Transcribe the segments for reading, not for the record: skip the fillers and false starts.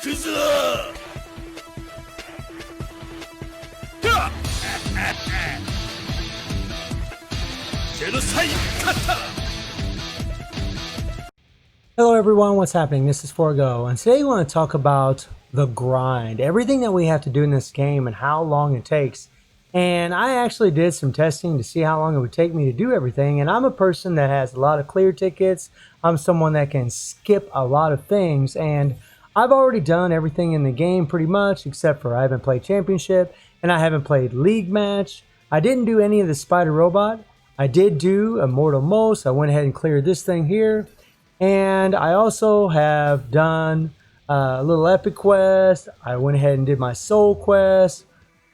くぞ。Genocide Kata! Hello everyone, what's happening? This is Forgo, and today we want to talk about the grind, everything that we have to do in this game and how long it takes. And I actually did some testing to see how long it would take me to do everything, and I'm a person that has a lot of clear tickets. I'm someone that can skip a lot of things, and I've already done everything in the game pretty much, except for I haven't played Championship, and I haven't played League Match. I didn't do any of the Spider Robot. I did do Immortal Most. I went ahead and cleared this thing here. And I also have done a little epic quest. I went ahead and did my soul quest,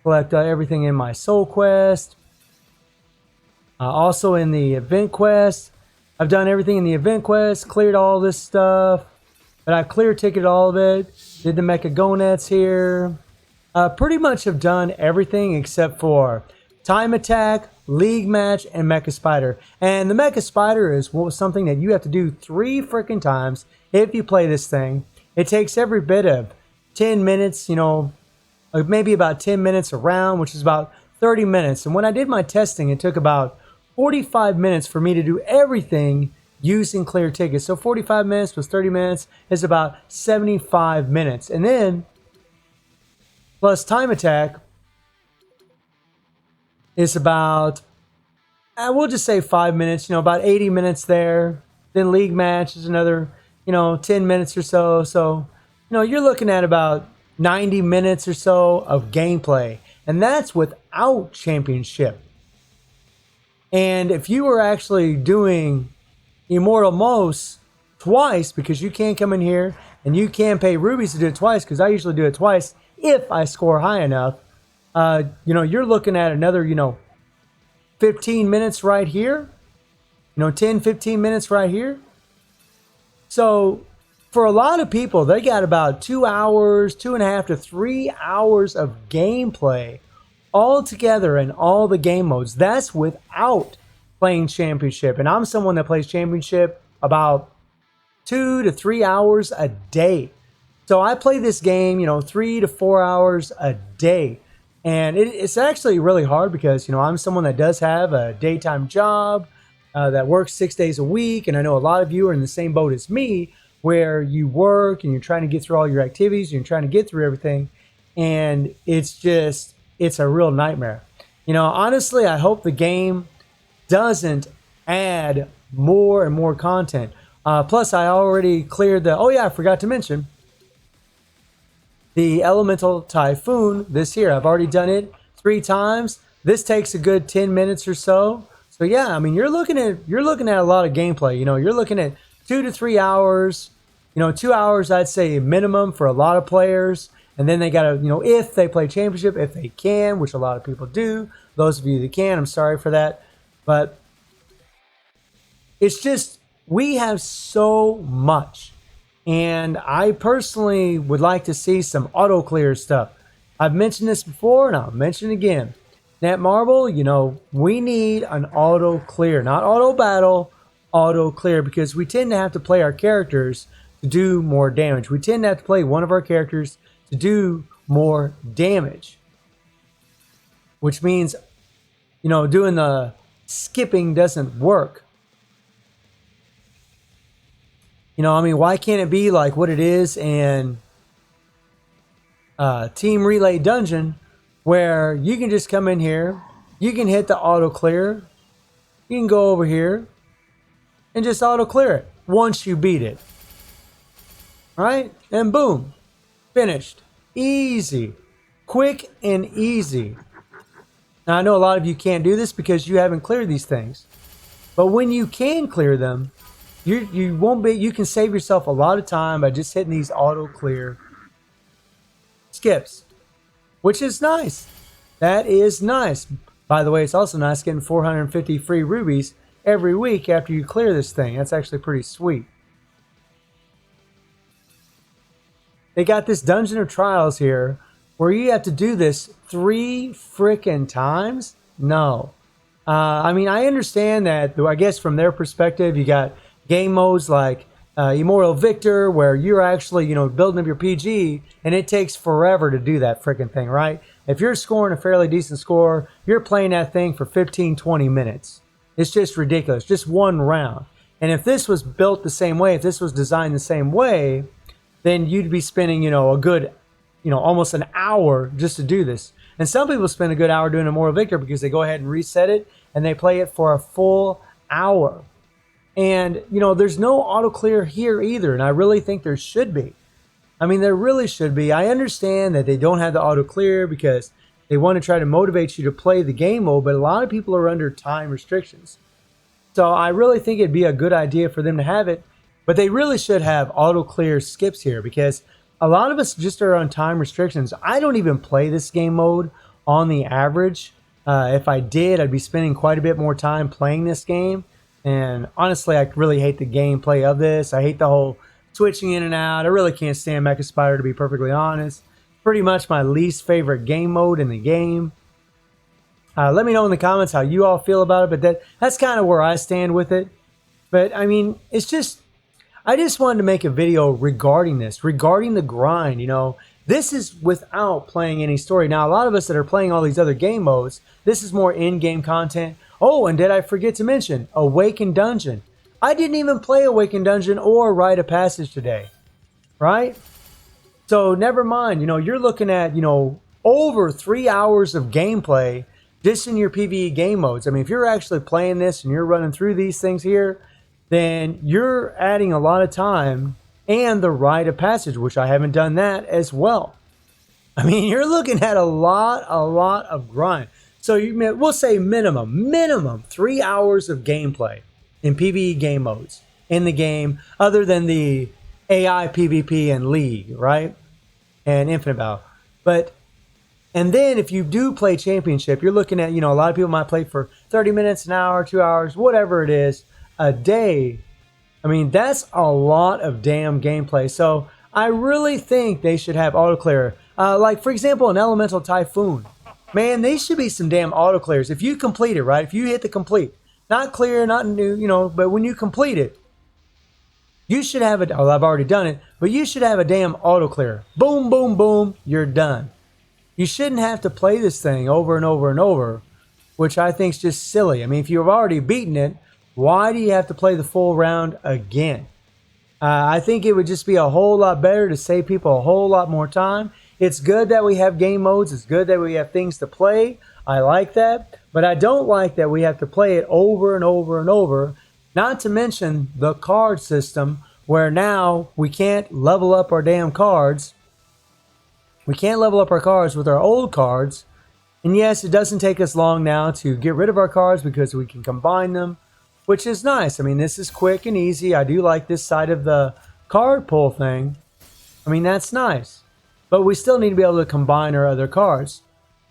collect everything in my soul quest. Also in the event quest, I've done everything in the event quest, cleared all this stuff, but I've clear ticketed all of it. Did the Mecha Gonettes here. Pretty much have done everything except for Time Attack, League Match, and Mecha Spider. And the Mecha Spider is something that you have to do 3 freaking times if you play this thing. It takes every bit of 10 minutes, you know, maybe about 10 minutes a round, which is about 30 minutes. And when I did my testing, it took about 45 minutes for me to do everything using clear tickets. So 45 minutes plus 30 minutes is about 75 minutes. And then, plus Time Attack, it's about, we'll just say 5 minutes, you know, about 80 minutes there. Then League Match is another, 10 minutes or so. So, you're looking at about 90 minutes or so of gameplay. And that's without Championship. And if you were actually doing Immortal Most twice, because you can come in here and you can pay rubies to do it twice, because I usually do it twice if I score high enough. You're looking at another, 15 minutes right here. 10, 15 minutes right here. So for a lot of people, they got about 2 hours, 2.5 to 3 hours of gameplay all together in all the game modes. That's without playing Championship. And I'm someone that plays Championship about 2 to 3 hours a day. So I play this game, 3 to 4 hours a day. And it's actually really hard because, I'm someone that does have a daytime job that works 6 days a week. And I know a lot of you are in the same boat as me, where you work and you're trying to get through all your activities. You're trying to get through everything. And it's a real nightmare. Honestly, I hope the game doesn't add more and more content. Plus, I already cleared I forgot to mention the Elemental Typhoon this here. I've already done it 3 times. This takes a good 10 minutes or so. So yeah, I mean, you're looking at a lot of gameplay. You're looking at 2 to 3 hours. 2 hours, I'd say minimum for a lot of players. And then they gotta, if they play Championship, if they can, which a lot of people do. Those of you that can, I'm sorry for that. But it's just, we have so much. And I personally would like to see some auto clear stuff. I've mentioned this before and I'll mention it again. Netmarble, we need an auto clear, not auto battle, auto clear, because we tend to have to play our characters to do more damage. We tend to have to play one of our characters to do more damage. Which means, doing the skipping doesn't work. Why can't it be like what it is in Team Relay Dungeon, where you can just come in here, you can hit the auto clear, you can go over here and just auto clear it once you beat it. Right? And boom, finished. Easy, quick and easy. Now I know a lot of you can't do this because you haven't cleared these things, but when you can clear them, you can save yourself a lot of time by just hitting these auto clear skips, which is nice. That is nice. By the way, it's also nice getting 450 free rubies every week after you clear this thing. That's actually pretty sweet. They got this Dungeon of Trials here where you have to do this 3 frickin' times. No. I mean, I understand that, I guess from their perspective, you got game modes like Immortal Victor, where you're actually, building up your PG, and it takes forever to do that freaking thing, right? If you're scoring a fairly decent score, you're playing that thing for 15, 20 minutes. It's just ridiculous, just one round. And if this was built the same way, if this was designed the same way, then you'd be spending, a good, almost an hour just to do this. And some people spend a good hour doing Immortal Victor because they go ahead and reset it and they play it for a full hour. And, there's no auto clear here either. And I really think there should be. I mean, there really should be. I understand that they don't have the auto clear because they want to try to motivate you to play the game mode, but a lot of people are under time restrictions. So I really think it'd be a good idea for them to have it, but they really should have auto clear skips here because a lot of us just are on time restrictions. I don't even play this game mode on the average. If I did, I'd be spending quite a bit more time playing this game. And honestly, I really hate the gameplay of this. I hate the whole switching in and out. I really can't stand Mecha Spider, to be perfectly honest. Pretty much my least favorite game mode in the game. Let me know in the comments how you all feel about it, but that's kind of where I stand with it. But I mean, I just wanted to make a video regarding this, regarding the grind. This is without playing any story. Now, a lot of us that are playing all these other game modes, this is more in-game content. Oh, and did I forget to mention Awakened Dungeon? I didn't even play Awakened Dungeon or Rite of Passage today, right? So never mind, you're looking at, over 3 hours of gameplay just in your PvE game modes. I mean, if you're actually playing this and you're running through these things here, then you're adding a lot of time and the Rite of Passage, which I haven't done that as well. I mean, you're looking at a lot of grind. So we'll say minimum 3 hours of gameplay in PvE game modes in the game, other than the AI PvP and League, right? And Infinite Battle. And then if you do play Championship, you're looking at, a lot of people might play for 30 minutes, an hour, 2 hours, whatever it is, a day. I mean, that's a lot of damn gameplay. So I really think they should have auto clear. Like, for example, an Elemental Typhoon. Man, they should be some damn auto clears. If you complete it, right? If you hit the complete, not clear, not new, but when you complete it, you should have it. Oh, I've already done it, but you should have a damn auto clear. Boom, boom, boom, you're done. You shouldn't have to play this thing over and over and over, which I think is just silly. I mean, if you've already beaten it, why do you have to play the full round again? I think it would just be a whole lot better to save people a whole lot more time. It's good that we have game modes. It's good that we have things to play. I like that. But I don't like that we have to play it over and over and over. Not to mention the card system, where now we can't level up our damn cards. We can't level up our cards with our old cards. And yes, it doesn't take us long now to get rid of our cards because we can combine them, which is nice. I mean, this is quick and easy. I do like this side of the card pull thing. I mean, that's nice. But we still need to be able to combine our other cards.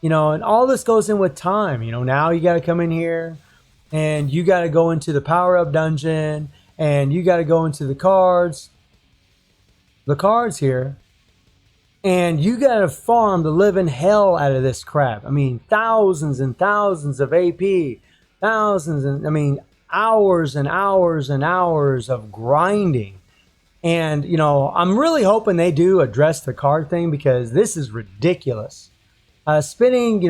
And all this goes in with time. Now you got to come in here and you got to go into the power-up dungeon and you got to go into the cards here. And you got to farm the living hell out of this crap. I mean, thousands and thousands of AP, hours and hours and hours of grinding. And, I'm really hoping they do address the card thing because this is ridiculous. Spending,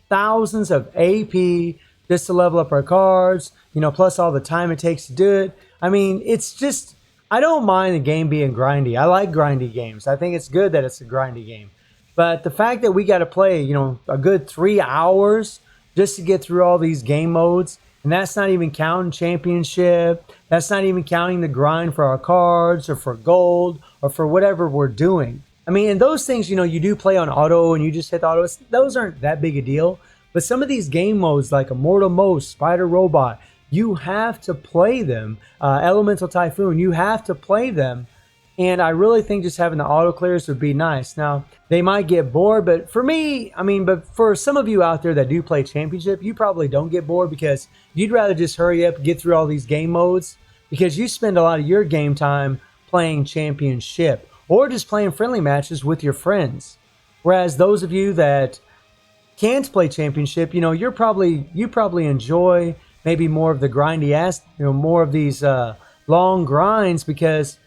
thousands of AP just to level up our cards, plus all the time it takes to do it. I mean, it's just, I don't mind the game being grindy. I like grindy games. I think it's good that it's a grindy game. But the fact that we got to play, a good 3 hours just to get through all these game modes, and that's not even counting Championship. That's not even counting the grind for our cards or for gold or for whatever we're doing. I mean, and those things, you do play on auto and you just hit the auto. Those aren't that big a deal. But some of these game modes like Immortal Most, Spider Robot, you have to play them. Elemental Typhoon, you have to play them. And I really think just having the auto clears would be nice. Now, they might get bored, but for me, but for some of you out there that do play Championship, you probably don't get bored because you'd rather just hurry up and get through all these game modes because you spend a lot of your game time playing Championship or just playing friendly matches with your friends. Whereas those of you that can't play Championship, you probably enjoy maybe more of the grindy more of these long grinds, because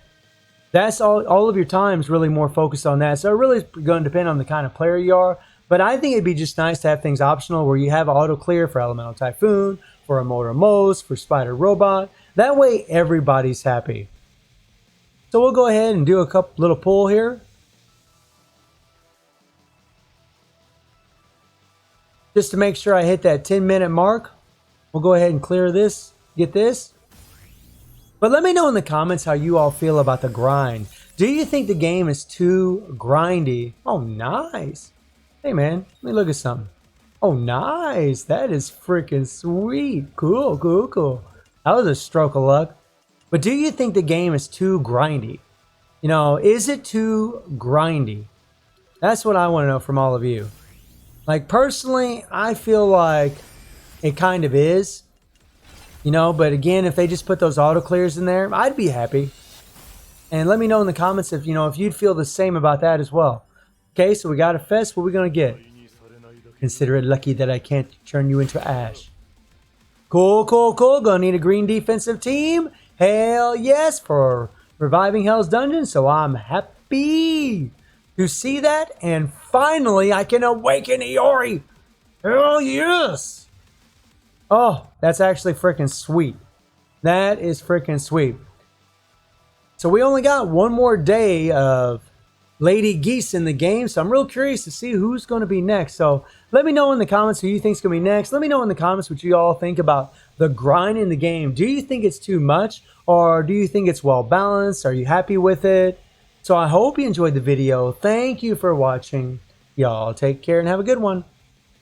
that's all of your time is really more focused on that. So it really is going to depend on the kind of player you are. But I think it'd be just nice to have things optional where you have auto clear for Elemental Typhoon, for Immortal Most, for Spider Robot. That way everybody's happy. So we'll go ahead and do a couple little pull here. Just to make sure I hit that 10-minute mark. We'll go ahead and clear this, get this. But let me know in the comments how you all feel about the grind. Do you think the game is too grindy? Oh, nice. Hey, man, let me look at something. Oh, nice. That is freaking sweet. Cool, cool, cool. That was a stroke of luck. But do you think the game is too grindy? You know, is it too grindy? That's what I want to know from all of you. Like, personally, I feel like it kind of is. You know, but again, if they just put those auto clears in there, I'd be happy. And let me know in the comments if, you know, if you'd feel the same about that as well. Okay, so we got a fest. What are we going to get? Consider it lucky that I can't turn you into ash. Cool, cool, cool. Gonna need a green defensive team. Hell yes, for reviving Hell's Dungeon. So I'm happy to see that. And finally, I can awaken Iori. Hell yes. Oh, that's actually freaking sweet. That is freaking sweet. So we only got one more day of Lady Geese in the game. So I'm real curious to see who's going to be next. So let me know in the comments who you think is going to be next. Let me know in the comments what you all think about the grind in the game. Do you think it's too much? Or do you think it's well balanced? Are you happy with it? So I hope you enjoyed the video. Thank you for watching. Y'all take care and have a good one.